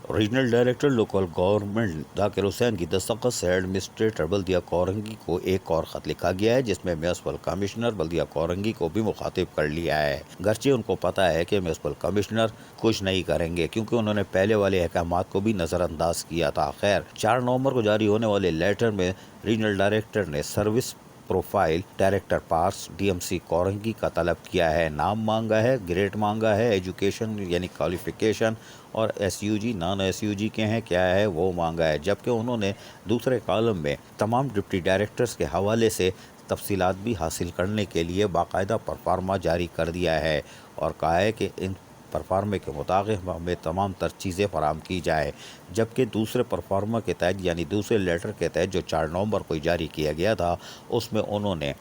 Regional director local government ذاکر حسین کی دستخط سے ایڈمنسٹریٹر بلدیہ کورنگی کو ایک اور خط لکھا گیا ہے، جس میں میونسپل کمشنر بلدیہ کورنگی کو بھی مخاطب کر لیا ہے، گرچہ ان کو پتہ ہے کہ میونسپل کمشنر کچھ نہیں کریں گے کیونکہ انہوں نے پہلے والے احکامات کو بھی نظر انداز کیا تھا۔ خیر، 4 نومبر کو جاری ہونے والے لیٹر میں ریجنل ڈائریکٹر نے service profile director parks D M C Korangi کا طلب کیا ہے، نام مانگا ہے، گریڈ مانگا ہے، ایجوکیشن یعنی کوالیفیکیشن اور S U G non S U G کے ہیں کیا ہے وہ مانگا ہے، جبکہ انہوں نے دوسرے کالم میں تمام ڈپٹی ڈائریکٹرز کے حوالے سے تفصیلات بھی حاصل کرنے کے لیے باقاعدہ پرفارما جاری کر دیا ہے اور کہا ہے کہ ان پرفارمے کے مطابق ہمیں تمام تر چیزیں فراہم کی جائے، جبکہ دوسرے پرفارما کے تحت یعنی دوسرے لیٹر کے تحت جو 4 نومبر کو جاری کیا گیا تھا اس میں انہوں نے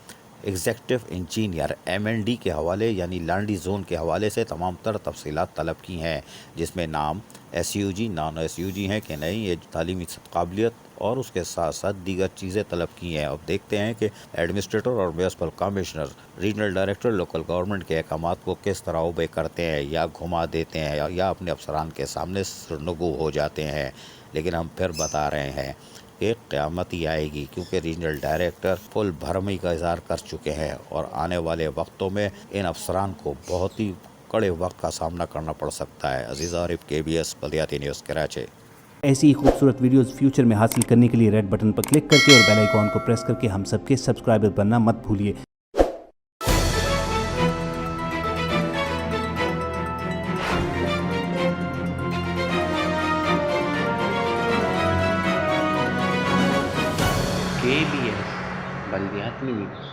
ایگزیکٹو انجینئر M&D کے حوالے یعنی لانڈی زون کے حوالے سے تمام تر تفصیلات طلب کی ہیں، جس میں نام S U G non S U G ہیں کہ نہیں، یہ تعلیمی قابلیت اور اس کے ساتھ ساتھ دیگر چیزیں طلب کی ہیں۔ اب دیکھتے ہیں کہ ایڈمنسٹریٹر اور municipal commissioner regional director local government کے احکامات کو کس طرح اوبے کرتے ہیں یا گھما دیتے ہیں یا اپنے افسران کے سامنے سرنگو ہو جاتے ہیں، لیکن ہم پھر بتا رہے ہیں کہ قیامت ہی آئے گی کیونکہ ریجنل ڈائریکٹر فل بھرمی کا اظہار کر چکے ہیں اور آنے والے وقتوں میں ان افسران کو بہت ہی کڑے وقت کا سامنا کرنا پڑ سکتا ہے۔ عزیز عارف KBS بلدیاتی نیوز کراچی۔ ایسی ہی خوبصورت ویڈیوز فیوچر میں حاصل کرنے کے لیے ریڈ بٹن پر کلک کر کے اور بیل آئیکن کو پریس کر کے ہم سب کے سبسکرائبر بننا مت بھولیے۔ KBS بلدیاتی نیوز۔